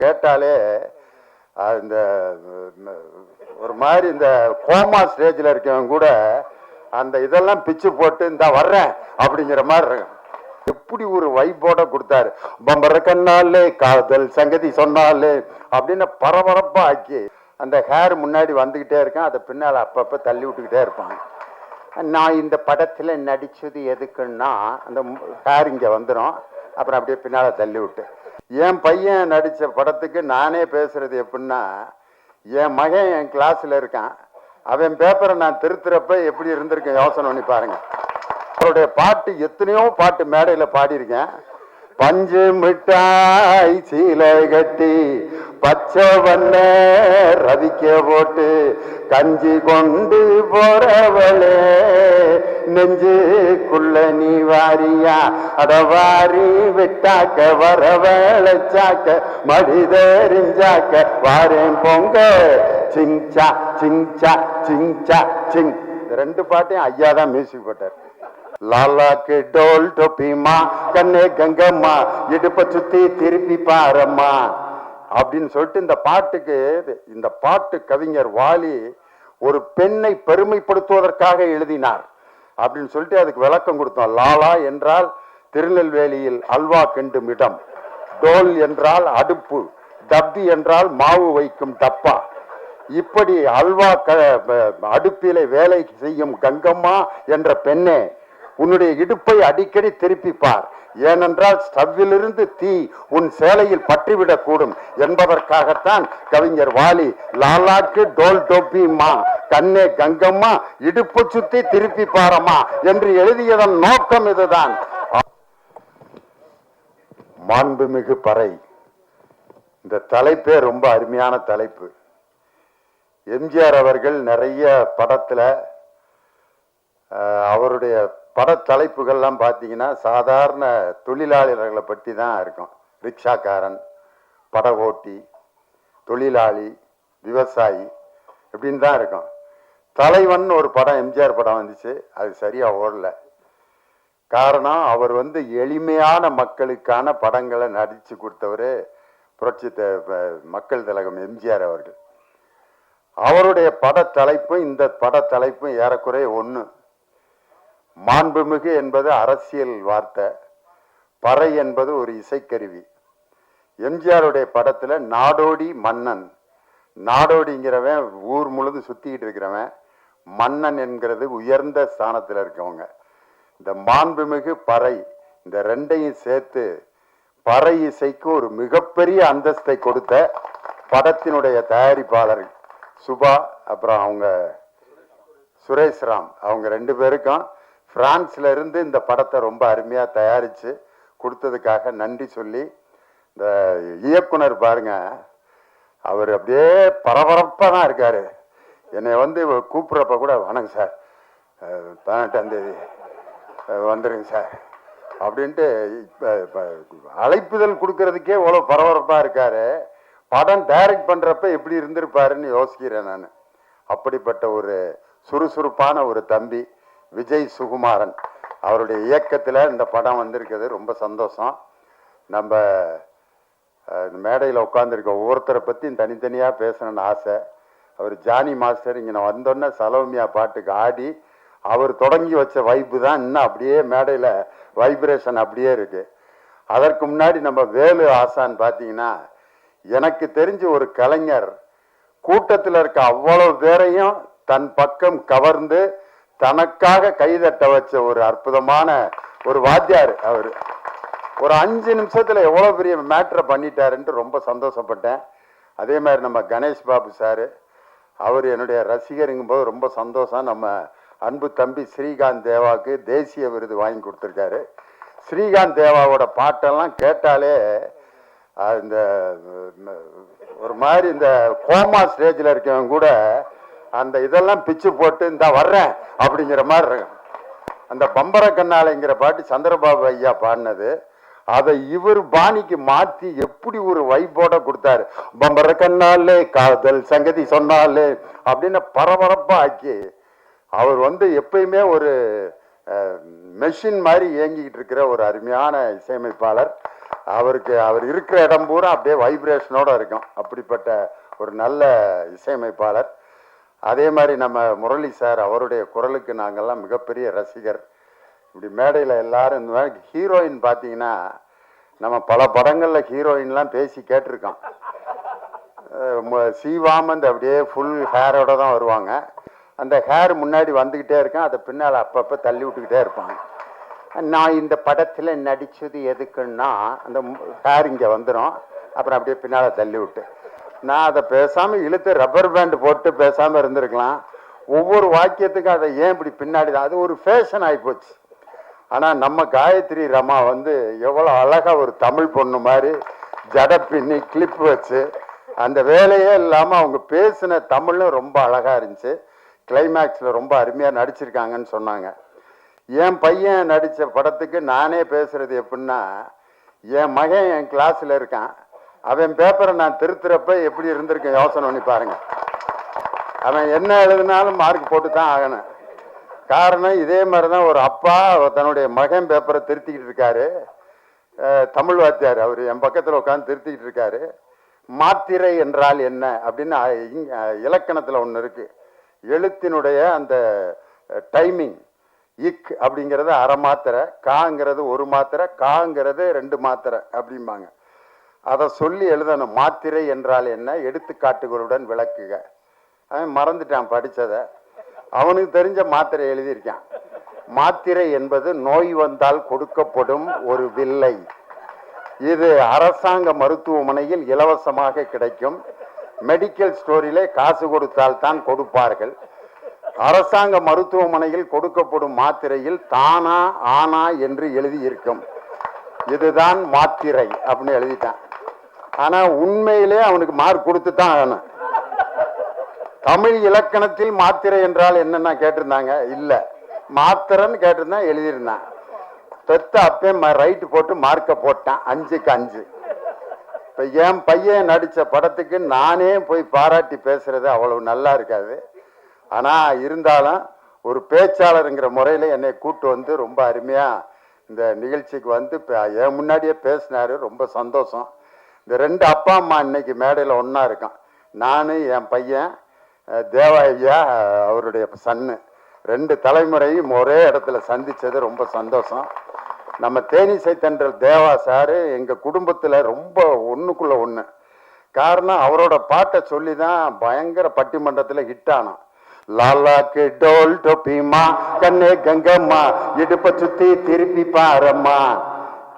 கேட்டாலே இந்த ஒரு மாதிரி இந்த கோமா ஸ்டேஜில் இருக்கவங்க கூட அந்த இதெல்லாம் பிச்சு போட்டு இந்த வர்றேன் அப்படிங்கிற மாதிரி இருக்கும். எப்படி ஒரு வைப்போட கொடுத்தாரு. பம்பர கண்ணாலே காதல் சங்கதி சொன்னாலே அப்படின்னு பரபரப்பா ஆக்கி அந்த ஹேர் முன்னாடி வந்துகிட்டே இருக்கேன், அதை பின்னால் அப்பப்ப தள்ளி விட்டுக்கிட்டே இருப்பாங்க. நான் இந்த படத்துல நடிச்சது எதுக்குன்னா அந்த ஹேர் இங்க வந்துடும், அப்புறம் அப்படியே பின்னால தள்ளி விட்டு. என் பையன் நடிச்ச படத்துக்கு நானே பேசுறது எப்படின்னா, என் மகன் என் கிளாஸ்ல இருக்கான், அவன் பேப்பரை நான் திருத்துறப்ப எப்படி இருந்திருக்கேன் யோசனை பண்ணி பாருங்க. அவருடைய பாட்டு எத்தனையோ பாட்டு மேடையில பாடியிருக்கேன். பஞ்சு மிட்டாய் சீலை கட்டி பச்சை வண்ண ரவிக்க போட்டு கஞ்சி கொண்டு போறவளே நெஞ்சுக்குள்ள நீ வாரியா அடவாரி விட்டாக்க வரவழைச்சாக்க மடிதறிஞ்சாக்க வாரேன் பொங்க சிங்சா சிங்சா சிங்சா சிங். ரெண்டு பாட்டையும் ஐயா தான் மியூசிக் போட்டார். லாலாக்கு டோல் டொப்பிமா கண்ணே கங்கம்மா இடுப்ப சுத்தி திருப்பி பாரம்மா அப்படின்னு சொல்லிட்டு இந்த பாட்டு கவிஞர் வாலி ஒரு பெண்ணை பெருமைப்படுத்துவதற்காக எழுதினார் அப்படின்னு சொல்லிட்டு அதுக்கு விளக்கம் கொடுத்தோம். லாலா என்றால் திருநெல்வேலியில் அல்வா கிண்டும் இடம், டோல் என்றால் அடுப்பு, டப்பி என்றால் மாவு வைக்கும் டப்பா. இப்படி அல்வா அடுப்பிலே வேலை செய்யும் கங்கம்மா என்ற பெண்ணே, உன்னுடைய இடுப்பை அடிக்கடி திருப்பிப்பார், ஏனென்றால் ஸ்டவ்விலிருந்து தீ உன் சேலையில் பற்றிவிடக் கூடும் என்பதற்காகத்தான் கவிஞர் வாலி லாலாக்கு டோல் டோப்பிமா கண்ணே கங்கம்மா இடுப்பு சுத்தி திருப்பி பாரம்மா என்று எழுதியதன் நோக்கம் இதுதான். மாண்புமிகு பறை, இந்த தலைப்பே ரொம்ப அருமையான தலைப்பு. எம்ஜிஆர் அவர்கள் நிறைய படத்துல அவருடைய பட தலைப்புகள்லாம் பார்த்தீங்கன்னா சாதாரண தொழிலாளர்களை பற்றி தான் இருக்கும். ரிக்ஷாக்காரன், பட ஓட்டி, தொழிலாளி, விவசாயி இப்படின்னு தான் இருக்கும். தலைவன் ஒரு படம் எம்ஜிஆர் படம் வந்துச்சு, அது சரியா ஓடல. காரணம், அவர் எளிமையான மக்களுக்கான படங்களை நடிச்சு கொடுத்தவர் புரட்சி மக்கள் திலகம் எம்ஜிஆர் அவர்கள். அவருடைய பட தலைப்பும் இந்த பட தலைப்பும் ஏறக்குறைய ஒன்று. மாண்புமிகு என்பது அரசியல் வார்த்தை, பறை என்பது ஒரு இசைக்கருவி. எம்ஜிஆருடைய படத்துல நாடோடி மன்னன், நாடோடிங்கிறவன் ஊர் முழுது சுத்திக்கிட்டு இருக்கிறவன், மன்னன் என்கிறது உயர்ந்த ஸ்தானத்தில் இருக்கவங்க. இந்த மாண்புமிகு பறை, இந்த ரெண்டையும் சேர்த்து பறை இசைக்கு ஒரு மிகப்பெரிய அந்தஸ்தை கொடுத்த படத்தினுடைய தயாரிப்பாளர் சுபா, அப்புறம் அவங்க சுரேஷ்ராம், அவங்க ரெண்டு பேருக்கும் பிரான்ஸ்ல இருந்து இந்த படத்தை ரொம்ப அருமையா தயாரிச்சு கொடுத்ததுக்காக நன்றி சொல்லி, இந்த இயக்குனர் பாருங்க, அவர் அப்படியே பரபரப்பா தான் இருக்காரு. என்னை கூப்பிடுறப்ப கூட வணக்கம் சார், 18ஆம் தேதி வந்துருங்க சார் அப்படின்ட்டு அழைப்புதல் கொடுக்கறதுக்கே இவ்வளவு பரபரப்பா இருக்காரு. படம் டைரக்ட் பண்றப்ப எப்படி இருந்திருப்பாருன்னு யோசிக்கிறேன் நான். அப்படிப்பட்ட ஒரு சுறுசுறுப்பான ஒரு தம்பி விஜய் சுகுமாரன், அவருடைய இயக்கத்தில் இந்த படம் வந்திருக்கிறது ரொம்ப சந்தோஷம். நம்ம மேடையில் உட்காந்துருக்க ஒவ்வொருத்தரை பற்றியும் தனித்தனியாக பேசணும்னு ஆசை. அவர் ஜானி மாஸ்டர் இங்கே வந்தோடனே சலோமியா பாட்டுக்கு ஆடி அவர் தொடங்கி வச்ச வைப்பு தான் இன்னும் அப்படியே மேடையில் வைப்ரேஷன் அப்படியே இருக்கு. அதற்கு முன்னாடி நம்ம வேலு ஆசான் பார்த்தீங்கன்னா, எனக்கு தெரிஞ்ச ஒரு கலைஞர் கூட்டத்தில் இருக்க அவ்வளவு பேரையும் தன் பக்கம் கவர்ந்து தனக்காக கைதட்ட வச்ச ஒரு அற்புதமான ஒரு வாத்தியார். அவர் ஒரு 5 நிமிஷத்துல எவ்வளவு பெரிய மேட்டரை பண்ணிட்டாருன்ட்டு ரொம்ப சந்தோஷப்பட்டேன். அதே மாதிரி நம்ம கணேஷ் பாபு சாரு, அவர் என்னுடைய ரசிகருங்கும் போது ரொம்ப சந்தோஷம். நம்ம அன்பு தம்பி ஸ்ரீகாந்த் தேவாவுக்கு தேசிய விருது வாங்கி கொடுத்துருக்காரு. ஸ்ரீகாந்த் தேவாவோட பாட்டெல்லாம் கேட்டாலே இந்த ஒரு மாதிரி இந்த கோமா ஸ்டேஜில் இருக்கவங்க கூட அந்த இதெல்லாம் பிச்சு போட்டு இந்த வர்றேன் அப்படிங்கிற மாதிரி இருக்கும். அந்த பம்பர கண்ணாலைங்கிற பாட்டு சந்திரபாபு ஐயா பாடினது, அதை இவர் பாணிக்கு மாற்றி எப்படி ஒரு வைப்போட கொடுத்தாரு. பம்பர கண்ணாலே காதல் சங்கதி சொன்னாலே அப்படின்னு பரபரப்பா ஆக்கி அவர் எப்பயுமே ஒரு மெஷின் மாதிரி இயங்கிக்கிட்டு இருக்கிற ஒரு அருமையான இசையமைப்பாளர். அவர் இருக்கிற இடம் பூரா அப்படியே வைப்ரேஷனோட இருக்கும். அப்படிப்பட்ட ஒரு நல்ல இசையமைப்பாளர். அதே மாதிரி நம்ம முரளி சார், அவருடைய குரலுக்கு நாங்கள்லாம் மிகப்பெரிய ரசிகர். இப்படி மேடையில் எல்லாரும் இந்த மாதிரி ஹீரோயின் பார்த்தீங்கன்னா, நம்ம பல படங்களில் ஹீரோயின்லாம் பேசி கேட்டிருக்கோம். சீவாமந்த் அப்படியே ஃபுல் ஹேரோட தான் வருவாங்க. அந்த ஹேர் முன்னாடி வந்துக்கிட்டே இருக்கேன், அதை பின்னால் அப்பப்போ தள்ளி விட்டுக்கிட்டே இருப்பாங்க. நான் இந்த படத்தில் நடித்தது எதுக்குன்னா அந்த ஹேர் இங்கே வந்துடும், அப்புறம் அப்படியே பின்னால் தள்ளி விட்டு நான் அதை பேசாமல் இழுத்து ரப்பர் பேண்ட் போட்டு பேசாமல் இருந்திருக்கலாம். ஒவ்வொரு வாக்கியத்துக்கும் அதை ஏன் இப்படி பின்னாடி தான், அது ஒரு ஃபேஷன் ஆகிப்போச்சு. ஆனால் நம்ம காயத்ரி ரமா வந்து எவ்வளோ அழகாக ஒரு தமிழ் பொண்ணு மாதிரி ஜட பின்னி கிளிப் வச்சு அந்த வேலையே இல்லாமல் அவங்க பேசின தமிழும் ரொம்ப அழகாக இருந்துச்சு. கிளைமேக்ஸில் ரொம்ப அருமையாக நடிச்சிருக்காங்கன்னு சொன்னாங்க. என் பையன் நடித்த படத்துக்கு நானே பேசுகிறது எப்படின்னா, என் மகன் என் கிளாஸில் இருக்கான், அவன் பேப்பரை நான் திருத்துறப்ப எப்படி இருந்திருக்கேன் யோசனை பண்ணி பாருங்க. அவன் என்ன எழுதினாலும் மார்க் போட்டு தான் ஆகணும். காரணம் இதே மாதிரி தான் ஒரு அப்பா தன்னுடைய மகன் பேப்பரை திருத்திக்கிட்டு இருக்காரு. தமிழ் வாத்தியார் அவர் என் பக்கத்தில் உட்காந்து திருத்திக்கிட்டு இருக்காரு. மாத்திரை என்றால் என்ன அப்படின்னு இலக்கணத்தில் ஒன்று இருக்கு. எழுத்தினுடைய அந்த டைமிங், இக் அப்படிங்கிறது அரை மாத்திரை, காங்கிறது ஒரு மாத்திரை, காங்கிறது 2 மாத்திரை அப்படிம்பாங்க. அதை சொல்லி எழுதணும். மாத்திரை என்றால் என்ன, எடுத்துக்காட்டுகளுடன் விளக்குக. அவன் மறந்துட்டான் படித்ததை. அவனுக்கு தெரிஞ்ச மாத்திரை எழுதியிருக்கான். மாத்திரை என்பது நோய் வந்தால் கொடுக்கப்படும் ஒரு வில்லை. இது அரசாங்க மருத்துவமனையில் இலவசமாக கிடைக்கும். மெடிக்கல் ஸ்டோரிலே காசு கொடுத்தால் தான் கொடுப்பார்கள். அரசாங்க மருத்துவமனையில் கொடுக்கப்படும் மாத்திரையில் தானா ஆனா என்று எழுதியிருக்கும். இதுதான் மாத்திரை அப்படின்னு எழுதிட்டான். ஆனா உண்மையிலே அவனுக்கு மார்க் கொடுத்து தான் ஆகணும். தமிழ் இலக்கணத்தில் மாத்திரை என்றால் என்னன்னா கேட்டிருந்தாங்க, இல்ல மாத்திரைன்னு கேட்டிருந்தா எழுதியிருந்தான். பெத்த அப்பே ரைட்டு போட்டு மார்க்க போட்டான் 5க்கு 5. இப்ப என் பையன் நடிச்ச படத்துக்கு நானே போய் பாராட்டி பேசுறது அவ்வளவு நல்லா இருக்காது. ஆனா இருந்தாலும் ஒரு பேச்சாளருங்கிற முறையில என்னை கூட்டு வந்து ரொம்ப அருமையா இந்த நிகழ்ச்சிக்கு வந்து என் முன்னாடியே பேசினாரு. ரொம்ப சந்தோஷம். இந்த 2 அப்பா அம்மா இன்னைக்கு மேடையில் ஒன்னா இருக்கான். நான் என் பையன் தேவா ஐயா அவருடைய சன்னு, 2 தலைமுறையும் ஒரே இடத்துல சந்திச்சது ரொம்ப சந்தோஷம். நம்ம தேனிசை தென்றல் தேவா சாரு எங்க குடும்பத்துல ரொம்ப ஒண்ணுக்குள்ள ஒண்ணு. காரணம் அவரோட பாட்டை சொல்லி தான் பயங்கர பட்டிமன்றத்துல ஹிட் ஆனான். லாலாக்கு டோல் டொப்பிமா கண்ணே கங்கம்மா இடுப்ப சுத்தி திருப்பி பாரம்மா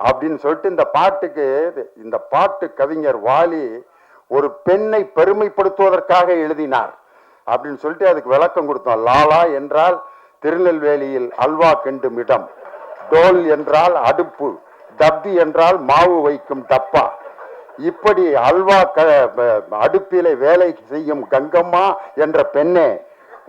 அப்படின்னு சொல்லிட்டு இந்த பாட்டு கவிஞர் வாலி ஒரு பெண்ணை பெருமைப்படுத்துவதற்காக எழுதினார் அப்படின்னு சொல்லிட்டு அதுக்கு விளக்கம் கொடுத்தோம். லாலா என்றால் திருநெல்வேலியில் அல்வா கிண்டும் இடம், டோல் என்றால் அடுப்பு, டப்பி என்றால் மாவு வைக்கும் டப்பா. இப்படி அல்வா அடுப்பிலே வேலை செய்யும் கங்கம்மா என்ற பெண்ணே,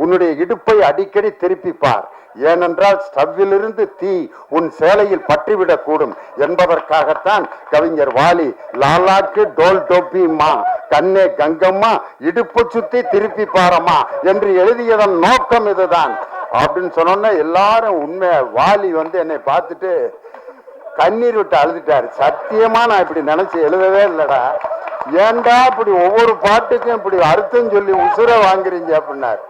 உன்னுடைய இடுப்பை அடிக்கடி திருப்பிப்பார். ஏனென்றால் ஸ்டவ்விலிருந்து தீ உன் சேலையில் பற்றிவிடக் கூடும் என்பதற்காகத்தான் கவிஞர் வாலி லாலாக்கு டோல் டோப்பிமா கண்ணே கங்கம்மா இடுப்பு சுத்தி திருப்பி பாரம்மா என்று எழுதியதன் நோக்கம் இதுதான் அப்படின்னு சொன்னோன்னா எல்லாரும் உண்மை. வாலி வந்து என்னை பார்த்துட்டு கண்ணீர் விட்டு அழுதுட்டாரு. சத்தியமா நான் இப்படி நினைச்சு எழுதவே இல்லடா, ஏண்டா இப்படி ஒவ்வொரு பாட்டுக்கும் இப்படி அர்த்தம் சொல்லி உசுர வாங்குறீங்க அப்படின்னாரு.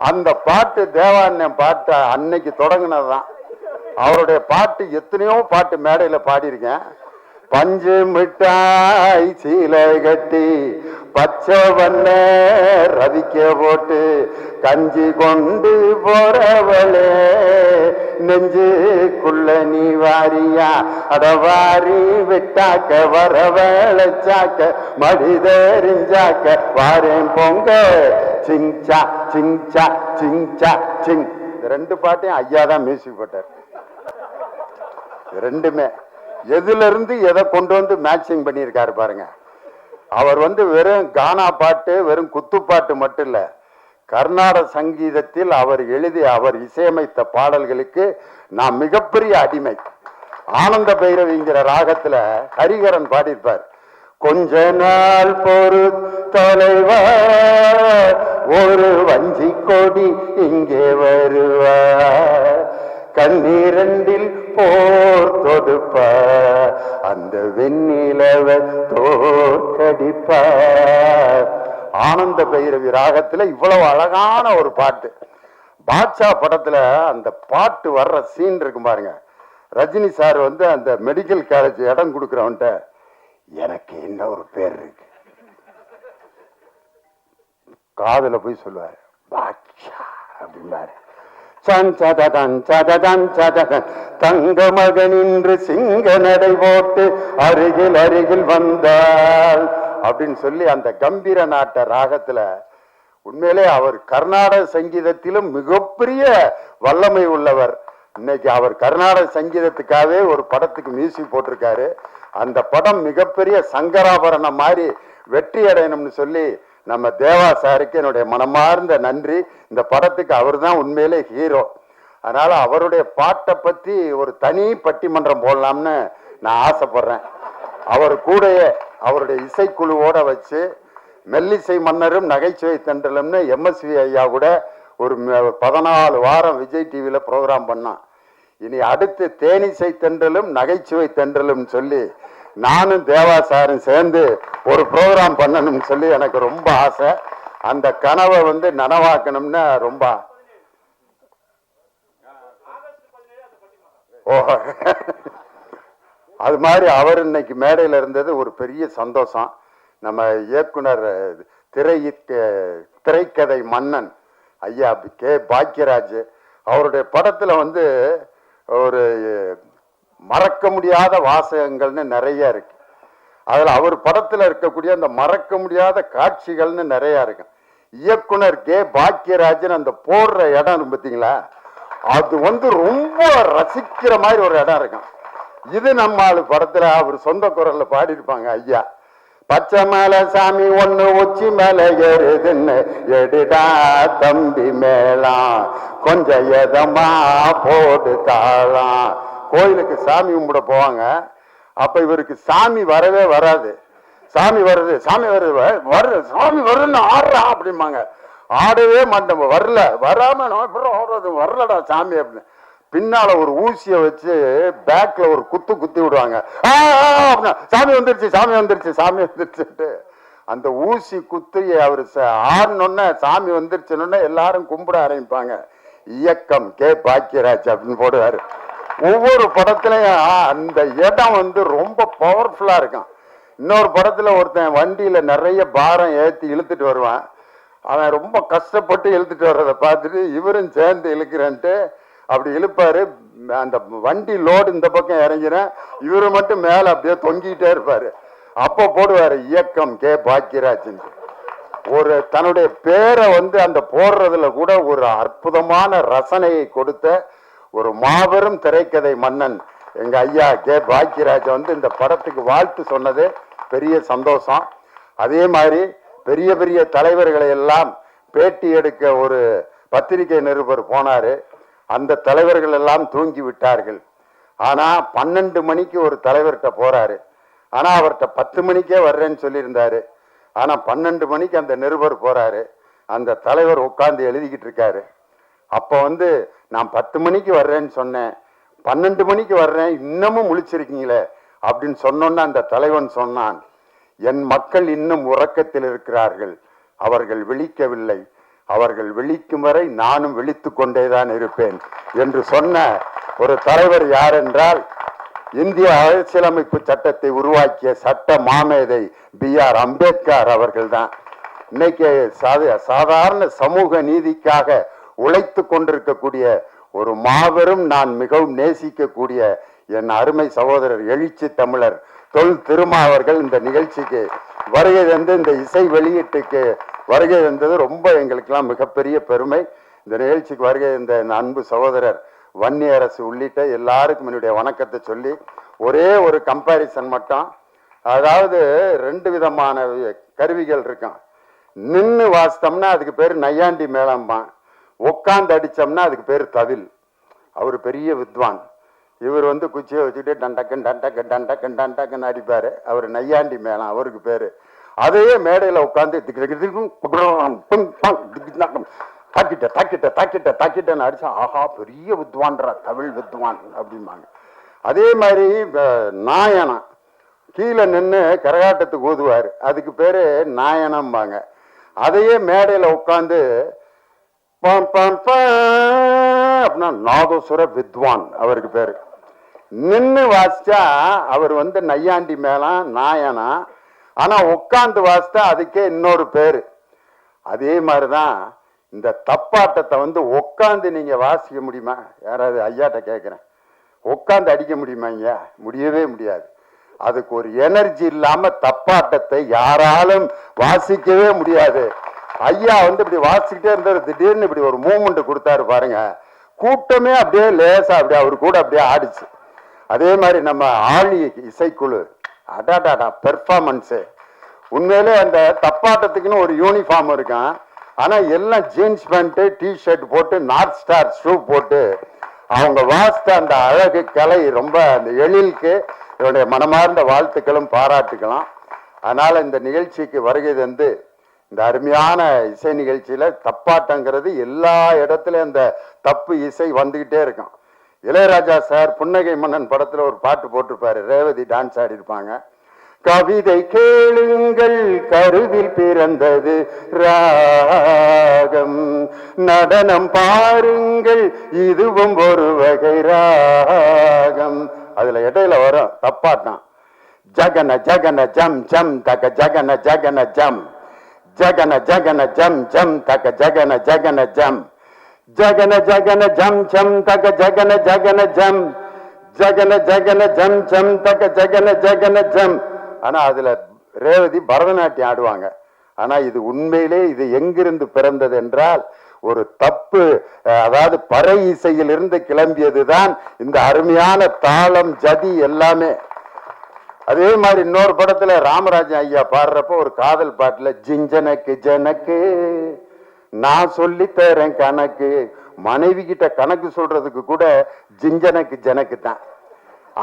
அந்த பாட்டு தேவாண்ணன் பாட்டு அன்னைக்கு தொடங்கினதுதான். அவருடைய பாட்டு எத்தனையோ பாட்டு மேடையில பாடியிருக்கேன். பஞ்சு மிட்டாய் சீலை கட்டி பச்சை வண்ண ரவிக்க போட்டு கஞ்சி கொண்டு போறவளே நெஞ்சுக்குள்ள நீ வாரியா அடவாரி விட்டாக்க வரவழைச்சாக்க மடிதெறிஞ்சாக்க வாரேன் பொங்க சிங்சா சிங்சா சிங்சா சிங். இந்த 2 பாட்டையும் ஐயா தான் மியூசிக் போட்டார். 2மே எதுல இருந்து எதை கொண்டு வந்து மேட்சிங் பண்ணியிருக்காரு பாருங்க. அவர் வந்து வெறும் கானா பாட்டு வெறும் குத்துப்பாட்டு மட்டும் இல்ல, கர்நாடக சங்கீதத்தில் அவர் எழுதி அவர் இசையமைத்த பாடல்களுக்கு நான் மிகப்பெரிய அடிமை. ஆனந்த பைரவிங்கிற ராகத்துல ஹரிகரன் பாடியிருப்பார். கொஞ்ச நாள் பொறு தொலைவா ஒரு வஞ்சி கொடி இங்கே வருவா கண்ணீரண்டில் போர் தொடுப்ப அந்த வெண்ணிலவ தோற்கடிப்ப. ஆனந்த பைரவி ராகத்துல இவ்வளவு அழகான ஒரு பாட்டு. பாட்ஷா படத்துல அந்த பாட்டு வர்ற சீன் இருக்கு பாருங்க. ரஜினி சார் வந்து அந்த மெடிக்கல் காலேஜ் இடம் கொடுக்குறவன்ட்ட எனக்கு என்ன ஒரு பேர் இருக்கு காதுல போய் சொல்லுவாரு பாட்ஷா அப்படின்னாரு. தங்க மகன் இன்று சிங்க நடை போட்டு அருகில் அருகில் வந்தாள் அப்படின்னு சொல்லி அந்த கம்பீர நாட்ட ராகத்துல உண்மையிலே அவர் கர்நாடக சங்கீதத்திலும் மிகப்பெரிய வல்லமை உள்ளவர். இன்னைக்கு அவர் கர்நாடக சங்கீதத்துக்காகவே ஒரு படத்துக்கு மியூசிக் போட்டிருக்காரு. அந்த படம் மிகப்பெரிய சங்கராபரணம் மாதிரி வெற்றி அடையணும்னு சொல்லி நம்ம தேவா சாருக்கு என்னுடைய மனமார்ந்த நன்றி. இந்த படத்துக்கு அவர் தான் உண்மையிலே ஹீரோ. அதனால அவருடைய பாட்டை பத்தி ஒரு தனி பட்டிமன்றம் போடலாம்னு நான் ஆசைப்படுறேன். அவர் கூடயே அவருடைய இசைக்குழுவோட வச்சு மெல்லிசை மன்னரும் நகைச்சுவை தென்றலும்னு MSV ஐயா கூட ஒரு 14 வாரம் விஜய் டிவியில ப்ரோக்ராம் பண்ணான். இனி அடுத்து தேனிசை தென்றலும் நகைச்சுவை தென்றலும் சொல்லி நானும் தேவா சாரும் சேர்ந்து ஒரு ப்ரோக்ராம் பண்ணணும்னு சொல்லி எனக்கு ரொம்ப ஆசை. அந்த கனவை வந்து நனவாக்கணும்னு ரொம்ப அது மாதிரி அவர் இன்னைக்கு மேடையில் இருந்தது ஒரு பெரிய சந்தோஷம். நம்ம இயக்குனர் திரைக்கதை மன்னன் ஐயா பாக்கியராஜ் அவருடைய படத்துல வந்து ஒரு மறக்க முடியாத வாசகங்கள்னு நிறைய இருக்கு. அதுல அவர் படத்துல இருக்கக்கூடிய அந்த மறக்க முடியாத காட்சிகள்னு நிறைய இருக்கு. இயக்குனர் பாக்கியராஜன் அந்த போடுற இடம் பார்த்தீங்களா, அது வந்து ரொம்ப ரசிக்கிற மாதிரி ஒரு இடம் இருக்கும். இது நம்ம படத்துல அவர் சொந்த குரல்ல பாடியிருப்பாங்க. ஐயா பச்சை மேல சாமி ஒண்ணு உச்சி மேல ஏறுதுன்னு எடுடா தம்பி மேலாம் கொஞ்சம் எதமா போடு தாளாம். கோயிலுக்கு சாமி கும்பிட போவாங்க. அப்ப இவருக்கு சாமி வரவே வராது. சாமி வருது சாமி வருது வருது சாமி வருதுன்னு ஆடுறா அப்படிம்பாங்க. ஆடவே மாட்டோம். வரல வராம ஆடுறது வரலடா சாமி அப்படின்னு பின்னால ஒரு ஊசியை வச்சு பேக்ல ஒரு குத்தி விடுவாங்க. சாமி வந்துருச்சு சாமி வந்துருச்சு சாமி வந்துருச்சுட்டு அந்த ஊசி குத்தி அவரு ஆடணுன்னு சாமி வந்துருச்சுன்னு எல்லாரும் கும்பிட ஆரம்பிப்பாங்க. இயக்கம் பாக்கியராஜ் அப்படின்னு போடுவாரு. ஒவ்வொரு படத்துலயும் அந்த இடம் வந்து ரொம்ப பவர்ஃபுல்லா இருக்கும். இன்னொரு படத்துல ஒருத்தன் வண்டியில நிறைய பாரம் ஏற்றி இழுத்துட்டு வருவான். அவன் ரொம்ப கஷ்டப்பட்டு இழுத்துட்டு வர்றதை பார்த்துட்டு இவரும் சேர்ந்து இழுக்கிறேன்ட்டு அப்படி இழுப்பாரு. அந்த வண்டி லோடு இந்த பக்கம் இறங்கிறேன், இவரு மட்டும் மேல அப்படியே தொங்கிட்டே இருப்பாரு. அப்போ போடுவாரு இயக்கம் பாக்கியராஜ். ஒரு தன்னுடைய பேரை வந்து அந்த போடுறதுல கூட ஒரு அற்புதமான ரசனையை கொடுத்த ஒரு மாபெரும் திரைக்கதை மன்னன் எங்க ஐயா பாக்கியராஜ் வந்து இந்த படத்துக்கு வாழ்த்து சொன்னது பெரிய சந்தோஷம். அதே மாதிரி பெரிய பெரிய தலைவர்களை எல்லாம் பேட்டி எடுக்க ஒரு பத்திரிகை நிருபர் போனாரு. அந்த தலைவர்கள் எல்லாம் தூங்கி விட்டார்கள். ஆனா 12 மணிக்கு ஒரு தலைவர்கிட்ட போறாரு. ஆனா அவர்கிட்ட 10 மணிக்கே வர்றேன்னு சொல்லியிருந்தாரு. ஆனா 12 மணிக்கு அந்த நிருபர் போறாரு. அந்த தலைவர் உட்கார்ந்து எழுதிக்கிட்டு இருக்காரு. அப்ப வந்து நான் 10 மணிக்கு வர்றேன்னு சொன்னேன், 12 மணிக்கு வர்றேன், இன்னமும் முழிச்சிருக்கீங்களே அப்படின்னு சொன்னோன்னு அந்த தலைவன் சொன்னான், என் மக்கள் இன்னும் உறக்கத்தில் இருக்கிறார்கள், அவர்கள் விழிக்கவில்லை, அவர்கள் விழிக்கும் வரை நானும் விழித்து கொண்டேதான் இருப்பேன் என்று சொன்ன ஒரு தலைவர் யார் என்றால் இந்திய அரசியலமைப்பு சட்டத்தை உருவாக்கிய சட்ட மாமேதை BR அம்பேத்கர் அவர்கள் தான். இன்னைக்கு சாதாரண சமூக நீதிக்காக உழைத்து கொண்டிருக்கக்கூடிய ஒரு மாபெரும் நான் மிகவும் நேசிக்கக்கூடிய என் அருமை சகோதரர் எழுச்சி தமிழர் தொல் திருமா அவர்கள் இந்த நிகழ்ச்சிக்கு வருகை தந்து இந்த இசை வெளியீட்டுக்கு வருகை தந்தது ரொம்ப எங்களுக்கெல்லாம் மிகப்பெரிய பெருமை. இந்த நிகழ்ச்சிக்கு வருகை இந்த அன்பு சகோதரர் வன்னி அரசு உள்ளிட்ட எல்லாருக்கும் என்னுடைய வணக்கத்தை சொல்லி ஒரே ஒரு கம்பேரிசன் மட்டும். அதாவது 2 விதமான கருவிகள் இருக்கும். நின்று வாசித்தோம்னா அதுக்கு பேர் நையாண்டி மேளம்பான், உட்காந்து அடிச்சோம்னா அதுக்கு பேர் தவில். அவர் பெரிய வித்வான். இவர் வந்து குச்சியை வச்சுட்டு டண்டக்கன் டண்டக்கன் டண்டக்கன் டண்டக்கன் அடிப்பாரு. அவர் நையாண்டி மேளம் அவருக்கு பேரு. அதையே மேடையில் உட்காந்து தாக்கிட்ட தாக்கிட்ட தாக்கிட்ட தாக்கிட்டன்னு அடிச்சா ஆஹா பெரிய வித்வான்றா தமிழ் வித்வான் அப்படிம்பாங்க. அதே மாதிரி நாயனம் கீழே நின்று கரகாட்டத்துக்கு ஊதுவார், அதுக்கு பேரு நாயனம்பாங்க. அதையே மேடையில் உட்காந்து அப்படின்னா நாதஸ்வர வித்வான் அவருக்கு பேரு. நின்று வாசிச்சா அவர் நையாண்டி மேளம் நாயனா, ஆனா உட்காந்து வாசித்தா அதுக்கே இன்னொரு பேரு. அதே மாதிரிதான் இந்த தப்பாட்டத்தை உட்காந்து நீங்க வாசிக்க முடியுமா? யாராவது ஐயாட்ட கேட்கிறேன், உட்காந்து அடிக்க முடியுமா? ஐயா முடியவே முடியாது. அதுக்கு ஒரு எனர்ஜி இல்லாம தப்பாட்டத்தை யாராலும் வாசிக்கவே முடியாது. ஐயா இப்படி வாசிக்கிட்டே இருந்தாரு, திடீர்னு இப்படி ஒரு மூமெண்ட் கொடுத்தாரு பாருங்க, கூட்டமே அப்படியே லேசா அப்படியே அவரு கூட அப்படியே ஆடிச்சு. அதே மாதிரி நம்ம ஆழி இசைக்குழு அடாடாடா பெர்ஃபார்மன்ஸு, உண்மையிலே அந்த தப்பாட்டத்துக்குன்னு ஒரு யூனிஃபார்ம் இருக்கான், ஆனா எல்லாம் ஜீன்ஸ் பேண்ட் டிஷர்ட் போட்டு நார்த் ஸ்டார் ஷூ போட்டு அவங்க வாசித்த அந்த அழகு கலை ரொம்ப அந்த எழிலுக்கு என்னுடைய மனமார்ந்த வாழ்த்துக்களும் பாராட்டுக்கலாம். அதனால இந்த நிகழ்ச்சிக்கு வருகை தந்து இந்த அருமையான இசை நிகழ்ச்சியில தப்பாட்டங்கிறது எல்லா இடத்துலயும் அந்த தப்பு இசை வந்துகிட்டே இருக்கும். இளையராஜா சார் புன்னகை மன்னன் படத்துல ஒரு பாட்டு போட்டிருப்பாரு, ரேவதி டான்ஸ் ஆடி இருப்பாங்க. கவிதை கேளுங்கள் கருவில் பிறந்தது ராகம், நடனம் பாருங்கள் இதுவும் ஒரு வகை ராகம். அதுல இடையில வரும் தப்பாட்டம், ஜகன ஜகன ஜம் ஜம் தக ஜகன ஜகன ஜம், ஜகன ஜகன ஜம் ஜம் தக ஜகன ஜகன ஜம், ஜகன ஜகன ஜம் ஜம் தக ஜகன ஜகன ஜம், ஜகன ஜகன ஜம் ஜம் தக ஜகன ஜகன ஜம். ஆனா அதுல ரேவதி பரதநாட்டியம் ஆடுவாங்க. ஆனா இது உண்மையிலே இது எங்கிருந்து பிறந்தது என்றால் ஒரு தப்பு, அதாவது பறை இசையிலிருந்து கிளம்பியதுதான் இந்த அருமையான தாளம் ஜதி எல்லாமே. அதே மாதிரி இன்னொரு படத்துல ராமராஜன் ஐயா பாடுறப்ப ஒரு காதல் பாட்டுல ஜிஞ்சனக்கு ஜனக்கு நான் சொல்லி தரேன் கணக்கு, மனைவி கிட்ட கணக்கு சொல்றதுக்கு கூட ஜிஞ்சனக்கு ஜனக்கு தான்.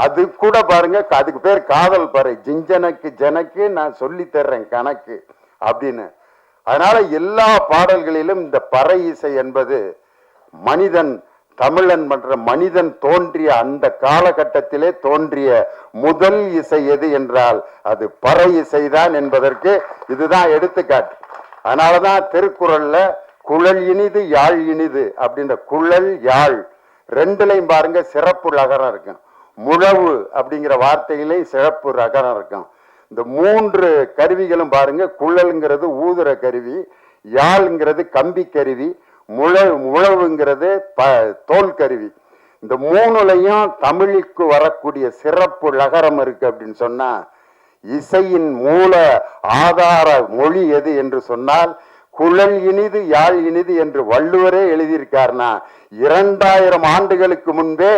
அது கூட பாருங்க, அதுக்கு பேர் காதல் பறை, ஜிஞ்சனக்கு ஜனக்கு நான் சொல்லி தர்றேன் கணக்கு அப்படின்னு. அதனால எல்லா பாடல்களிலும் இந்த பறை இசை என்பது மனிதன் தமிழன் என்ற மனிதன் தோன்றிய அந்த காலகட்டத்திலே தோன்றிய முதல் இசை எது என்றால் அது பறை இசைதான் என்பதற்கு இதுதான் எடுத்துக்காட்டு. அதனாலதான் திருக்குறள்ல குழல் இனிது யாழ் இனிது அப்படின்ற குழல் யாழ் ரெண்டுலையும் பாருங்க சிறப்பு லகரம் இருக்கும். முழவு அப்படிங்கிற வார்த்தையிலே சிறப்பு ரகரம் இருக்கும். இந்த மூன்று கருவிகளும் பாருங்க, குழல்ங்கிறது ஊதுற கருவி, யாழ்ங்கிறது கம்பி கருவி, முழவுங்கிறது தோல் கருவி. இந்த மூணுலையும் தமிழுக்கு வரக்கூடிய சிறப்பு லகரம் இருக்கு அப்படின்னு சொன்னா, இசையின் மூல ஆதார மொழி எது என்று சொன்னால் குழல் இனிது யாழ் இனிது என்று வள்ளுவரே எழுதியிருக்காருனா 2000 ஆண்டுகளுக்கு முன்பே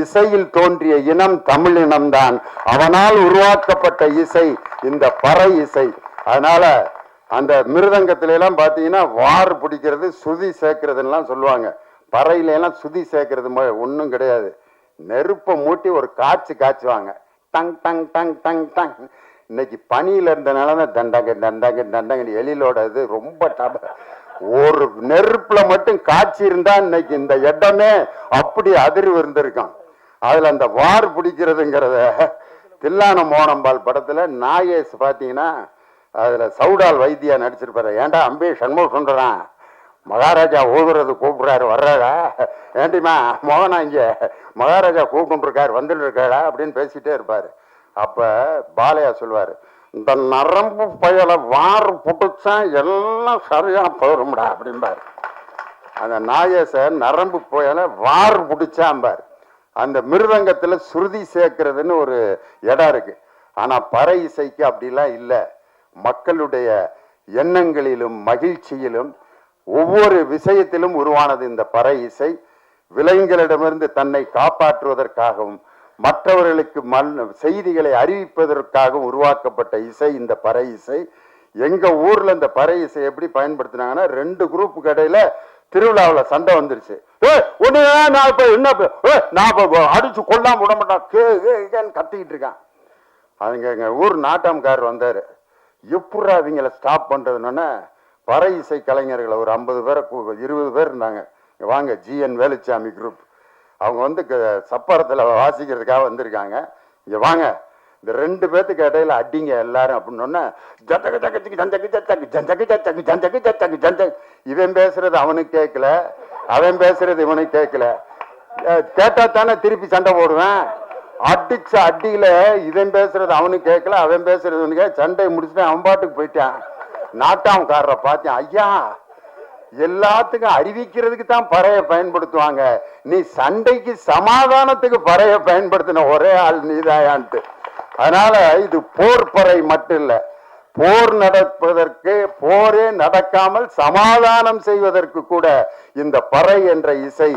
இசையில் தோன்றிய இனம் தமிழ் இனம்தான். அவனால் உருவாக்கப்பட்ட இசை இந்த பறை இசை. அதனால அந்த மிருதங்கத்தில எல்லாம் பாத்தீங்கன்னா வார் பிடிக்கிறது சுதி சேர்க்கறதுலாம் சொல்லுவாங்க. பறையில எல்லாம் சுதி சேர்க்கறது ஒன்றும் கிடையாது. நெருப்பை மூட்டி ஒரு காய்ச்சுவாங்க, டங் டங் டங் டங் டங். இன்னைக்கு பனியில இருந்தனால தண்டங்க தண்டங்க தண்டங்க எழிலோட இது ரொம்ப ஒரு நெருப்புல மட்டும் காய்ச்சி இருந்தா இன்னைக்கு இந்த இடமே அப்படி அதிர்வு இருந்திருக்கும். அதுல அந்த வார் பிடிக்கிறதுங்கிறத தில்லான மோனம்பால் படத்துல நாகேஷ் பாத்தீங்கன்னா அதுல சவுடால் வைத்தியா நடிச்சிருப்பாரு. ஏன்டா அம்பே சண்முகம் சொல்றான், மகாராஜா ஊதுறது கூப்பிடுறாரு வர்றாடா, ஏண்டிமா மோகனா இங்க மகாராஜா கூப்பிட்டு இருக்காரு வந்துட்டு இருக்காடா அப்படின்னு பேசிட்டே இருப்பாரு. அப்ப பாலையா சொல்லுவாரு, இந்த நரம்பு பயலை வார் புட்டுச்சா எல்லாம் சரியா போரும்டா அப்படின்பாரு. அந்த நாகேச நரம்பு புயலை வார் புடிச்சாம்பார். அந்த மிருதங்கத்துல சுருதி சேர்க்கிறதுன்னு ஒரு இடம் இருக்கு. ஆனா பறை இசைக்கு அப்படிலாம் இல்லை. மக்களுடைய எண்ணங்களிலும் மகிழ்ச்சியிலும் ஒவ்வொரு விஷயத்திலும் உருவானது இந்த பறை இசை. விலங்குகளிடமிருந்து தன்னை காப்பாற்றுவதற்காகவும் மற்றவர்களுக்கு செய்திகளை அறிவிப்பதற்காக உருவாக்கப்பட்ட இசை இந்த பறை இசை. எங்க ஊர்ல இந்த பறை இசை எப்படி பயன்படுத்தினாங்கன்னா, 2 குரூப் கடையில திருவிழாவில் சண்டை வந்துருச்சு. அடிச்சு கொல்லாம விட மாட்டான் கத்திக்கிட்டு இருக்கான். அதுங்க எங்க ஊர் நாட்டாம்காரர் வந்தாரு, எப்படா அவங்கள ஸ்டாப் பண்றதுன்னு பறை இசை கலைஞர்களை ஒரு 50 பேரை 20 பேர் இருந்தாங்க. வாங்க GN வேலுச்சாமி குரூப், அவங்க வந்து சப்பரத்தில் வாசிக்கிறதுக்காக வந்திருக்காங்க. இங்கே வாங்க, இந்த 2 பேத்துக்கு இடையில அடிங்க எல்லாரும் அப்படின்னு. இவன் பேசுறது அவனுக்கு கேட்கல, அவன் பேசுறது இவனுக்கு கேட்கல. கேட்டா தானே திருப்பி சண்டை போடுவேன். அடிச்ச அடியில இவன் பேசுறது அவனுக்கு கேட்கல, அவன் பேசுறது இவனுக்கு. சண்டையை முடிச்சுட்டு அவன் பாட்டுக்கு போயிட்டான். நாட்டாம்காரரை பார்த்தேன், ஐயா எல்லாத்துக்கும் அறிவிக்கிறதுக்கு தான் பறைய பயன்படுத்துவாங்க, நீ சண்டைக்கு சமாதானத்துக்கு பறைய பயன்படுத்தின ஒரே ஆள் நீதாயான்ட்டு. அதனால இது போர் பறை மட்டும் இல்ல, போர் நடப்பதற்கு, போரே நடக்காமல் சமாதானம் செய்வதற்கு கூட இந்த பறை என்ற இசை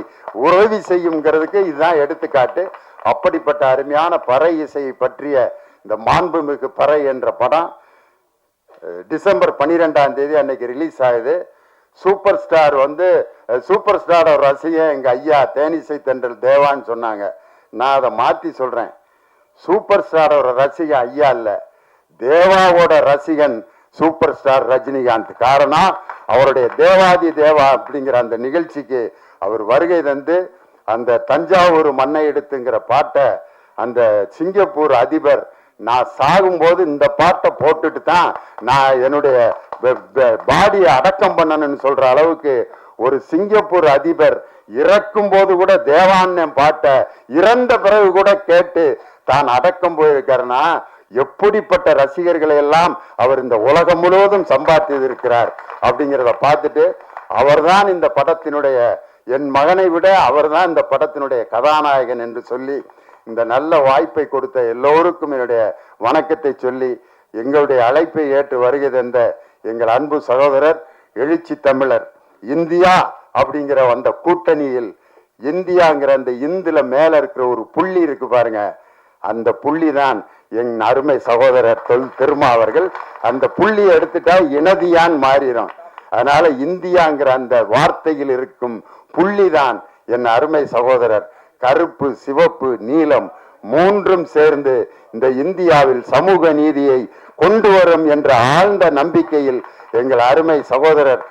உதவி செய்யுங்கிறதுக்கு இதுதான் எடுத்துக்காட்டு. அப்படிப்பட்ட அருமையான பறை இசையை பற்றிய இந்த மாண்புமிகு பறை என்ற படம் டிசம்பர் 12ஆம் தேதி அன்னைக்கு ரிலீஸ் ஆகுது. சூப்பர் ஸ்டார் வந்து சூப்பர் ஸ்டாரோட ரசிகன் எங்க ஐயா தேனிசை தென்றல் தேவான்னு சொன்னாங்க. நான் அதை மாத்தி சொல்றேன், சூப்பர் ஸ்டாரோட ரசிகன் ஐயா இல்ல, தேவாவோட ரசிகன் சூப்பர் ஸ்டார் ரஜினிகாந்த். காரணம், அவருடைய தேவாதி தேவா அப்படிங்கிற அந்த நிகழ்ச்சிக்கு அவர் வருகை தந்து அந்த தஞ்சாவூர் மண்ணை எடுத்துங்கிற பாட்டை அந்த சிங்கப்பூர் அதிபர், நான் சாகும்போது இந்த பாட்டை போட்டுட்டு தான் நான் என்னுடைய பாடியை அடக்கம் பண்ணணும்னு சொல்ற அளவுக்கு ஒரு சிங்கப்பூர் அதிபர் இறக்கும் போது கூட தேவான் பாட்டை இறந்த பிறகு கூட கேட்டு தான் அடக்கம் போயிருக்காருன்னா எப்படிப்பட்ட ரசிகர்களை எல்லாம் அவர் இந்த உலகம் முழுவதும் சம்பாதித்து இருக்கிறார் அப்படிங்கிறத பார்த்துட்டு, அவர்தான் இந்த படத்தினுடைய, என் மகனை விட அவர்தான் இந்த படத்தினுடைய கதாநாயகன் என்று சொல்லி இந்த நல்ல வாய்ப்பை கொடுத்த எல்லோருக்கும் என்னுடைய வணக்கத்தை சொல்லி, எங்களுடைய அழைப்பை ஏற்று வருகை தந்த எங்கள் அன்பு சகோதரர் எழுச்சி தமிழர், இந்தியா அப்படிங்கிற அந்த கூட்டணியில் இந்தியாங்கிற அந்த இந்துல மேல இருக்கிற ஒரு புள்ளி இருக்கு பாருங்க, அந்த புள்ளி தான் என் அருமை சகோதரர் திருமா அவர்கள். அந்த புள்ளியை எடுத்துட்டா இனதியான் மாறிடும். அதனால இந்தியாங்கிற அந்த வார்த்தையில் இருக்கும் புள்ளிதான் என் அருமை சகோதரர். கருப்பு, சிவப்பு, நீலம் மூன்றும் சேர்ந்து இந்த இந்தியாவில் சமூக நீதியை கொண்டு வரும் என்ற ஆழ்ந்த நம்பிக்கையில் எங்கள் அருமை சகோதரர்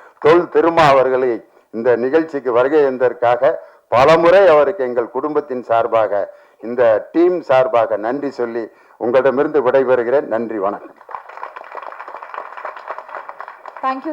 திருமா அவர்களை இந்த நிகழ்ச்சிக்கு வருகை தந்ததற்காக பலமுறை அவருக்கு எங்கள் குடும்பத்தின் சார்பாக, இந்த டீம் சார்பாக நன்றி சொல்லி உங்களிடமிருந்து விடைபெறுகிறேன். நன்றி, வணக்கம். Thank you.